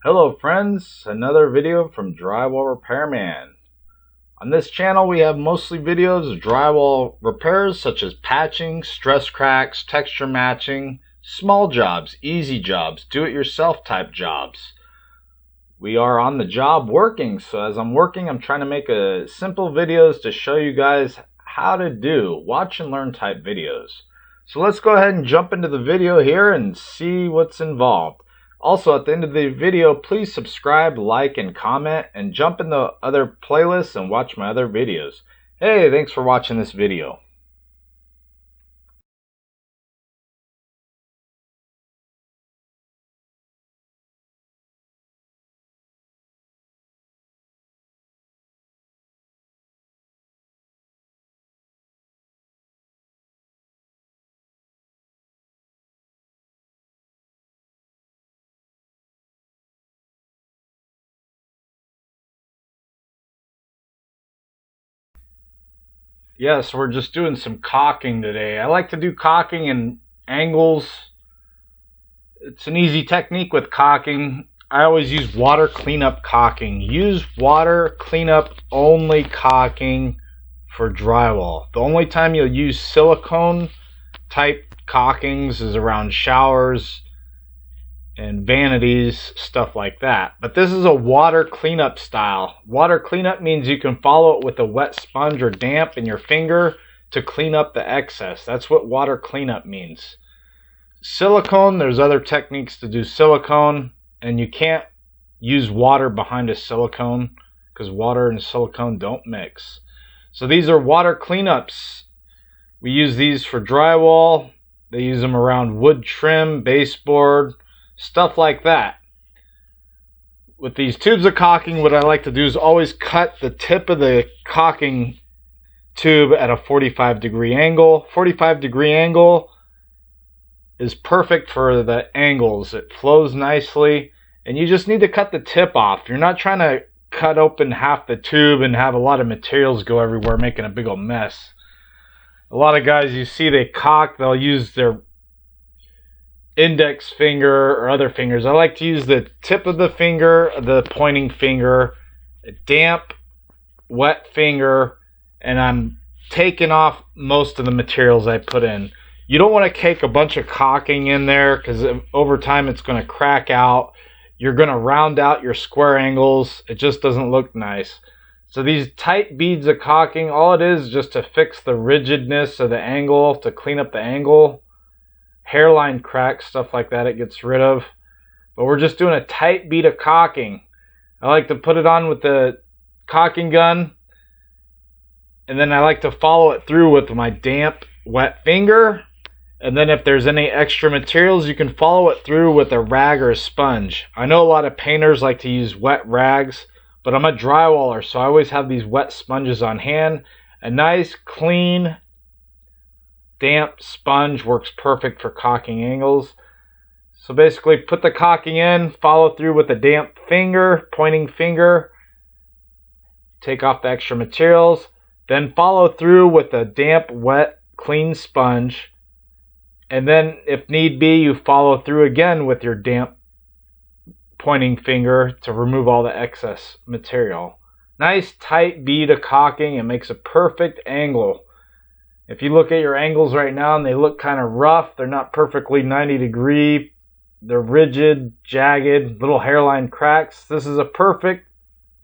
Hello friends, another video from Drywall Repairman. On this channel we have mostly videos of drywall repairs such as patching, stress cracks, texture matching, small jobs, easy jobs, do-it-yourself type jobs. We are on the job working, so as I'm working I'm trying to make simple videos to show you guys how to do watch and learn type videos. So let's go ahead and jump into the video here and see what's involved. Also, at the end of the video, please subscribe, like, and comment, and jump in the other playlists and watch my other videos. Hey, thanks for watching this video. Yes, we're just doing some caulking today. I like to do caulking in angles. It's an easy technique with caulking. I always use water cleanup caulking. Use water cleanup only caulking for drywall. The only time you'll use silicone type caulkings is around showers and vanities, stuff like that. But this is a water cleanup style. Water cleanup means you can follow it with a wet sponge or damp in your finger to clean up the excess. That's what water cleanup means. Silicone, there's other techniques to do silicone, and you can't use water behind a silicone because water and silicone don't mix. So these are water cleanups. We use these for drywall. They use them around wood trim, baseboard, stuff like that. With these tubes of caulking, what I like to do is always cut the tip of the caulking tube at a 45-degree angle. 45-degree angle is perfect for the angles. It flows nicely, and you just need to cut the tip off. You're not trying to cut open half the tube and have a lot of materials go everywhere, making a big old mess. A lot of guys you see, they caulk, they'll use their index finger or other fingers. I like to use the tip of the finger, the pointing finger, a damp, wet finger, and I'm taking off most of the materials I put in. You don't want to cake a bunch of caulking in there because over time it's going to crack out. You're going to round out your square angles. It just doesn't look nice. So these tight beads of caulking, all it is just to fix the rigidness of the angle, to clean up the angle. Hairline cracks, stuff like that, it gets rid of. But we're just doing a tight bead of caulking. I like to put it on with the caulking gun, and then I like to follow it through with my damp, wet finger. And then if there's any extra materials, you can follow it through with a rag or a sponge. I know a lot of painters like to use wet rags, but I'm a drywaller, so I always have these wet sponges on hand. A nice, clean, damp sponge works perfect for caulking angles. So basically put the caulking in, follow through with a damp finger, pointing finger, take off the extra materials, then follow through with a damp, wet, clean sponge, and then if need be you follow through again with your damp pointing finger to remove all the excess material. Nice tight bead of caulking. It makes a perfect angle. If you look at your angles right now and they look kind of rough, they're not perfectly 90-degree, they're rigid, jagged, little hairline cracks, this is a perfect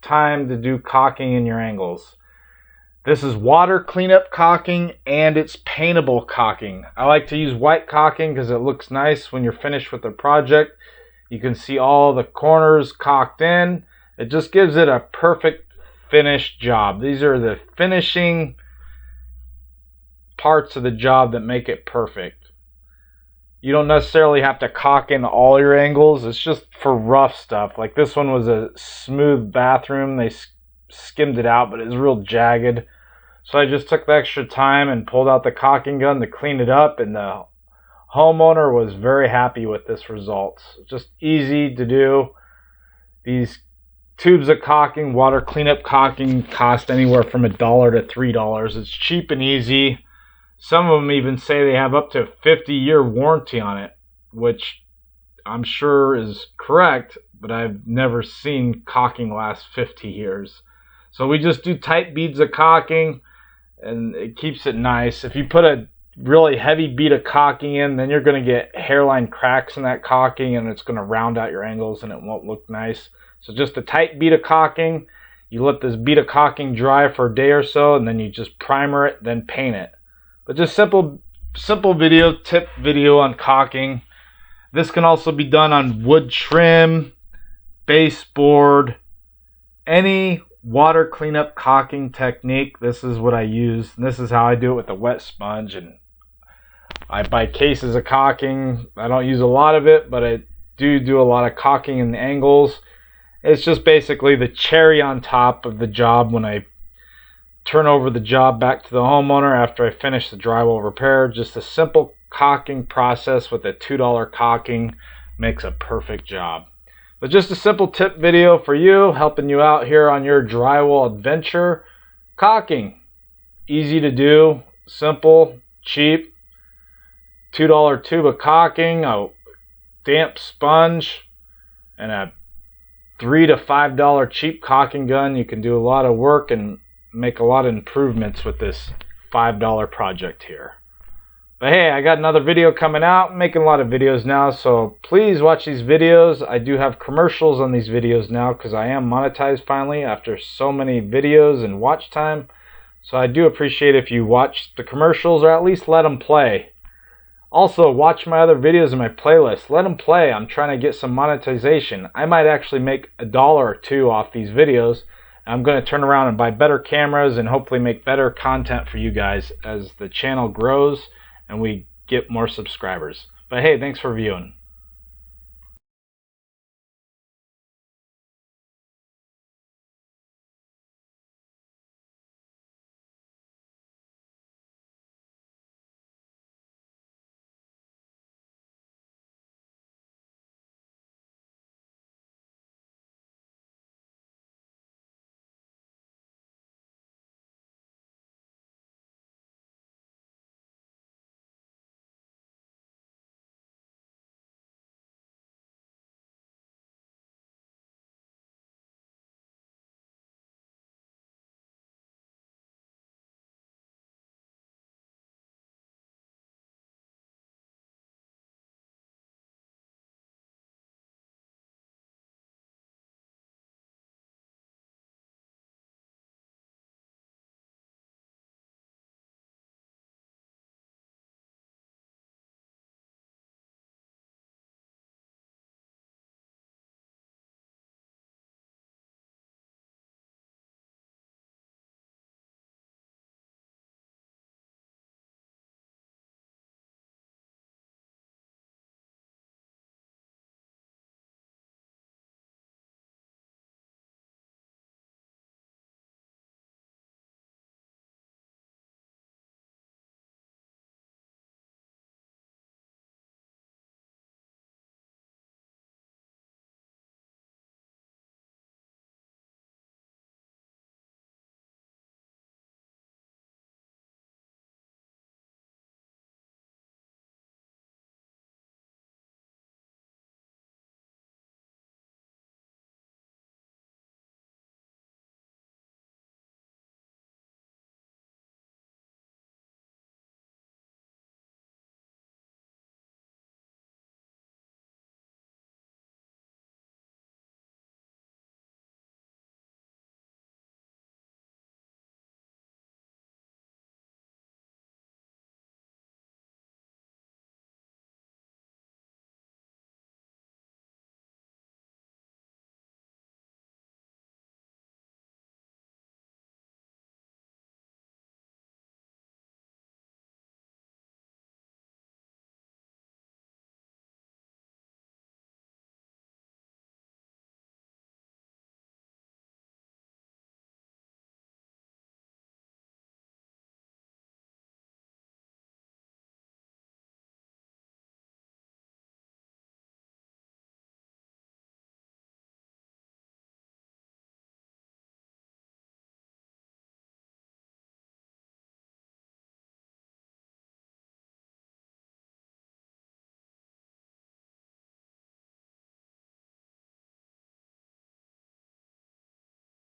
time to do caulking in your angles. This is water cleanup caulking, and it's paintable caulking. I like to use white caulking because it looks nice when you're finished with the project. You can see all the corners caulked in. It just gives it a perfect finished job. These are the finishing parts of the job that make it perfect. You don't necessarily have to caulk in all your angles. It's just for rough stuff. Like this one was a smooth bathroom. They skimmed it out, but it was real jagged. So I just took the extra time and pulled out the caulking gun to clean it up, and the homeowner was very happy with this result. Just easy to do. These tubes of caulking, water cleanup caulking, cost anywhere from $1 to $3. It's cheap and easy. Some of them even say they have up to a 50-year warranty on it, which I'm sure is correct, but I've never seen caulking last 50 years. So we just do tight beads of caulking, and it keeps it nice. If you put a really heavy bead of caulking in, then you're going to get hairline cracks in that caulking, and it's going to round out your angles and it won't look nice. So just a tight bead of caulking. You let this bead of caulking dry for a day or so, and then you just primer it, then paint it. But just simple tip video on caulking. This can also be done on wood trim, baseboard, any water cleanup caulking technique. This is what I use. And this is how I do it with a wet sponge. And I buy cases of caulking. I don't use a lot of it, but I do a lot of caulking in the angles. It's just basically the cherry on top of the job when I turn over the job back to the homeowner after I finish the drywall repair. Just a simple caulking process with a $2 caulking makes a perfect job. But just a simple tip video for you, helping you out here on your drywall adventure. Caulking, easy to do, simple, cheap. $2 tube of caulking, a damp sponge, and a $3 to $5 cheap caulking gun. You can do a lot of work and make a lot of improvements with this $5 project here. But hey, I got another video coming out. I'm making a lot of videos now, so please watch these videos. I do have commercials on these videos now because I am monetized finally after so many videos and watch time. So I do appreciate if you watch the commercials or at least let them play. Also, watch my other videos in my playlist. Let them play. I'm trying to get some monetization. I might actually make $1 or $2 off these videos. I'm going to turn around and buy better cameras and hopefully make better content for you guys as the channel grows and we get more subscribers. But hey, thanks for viewing.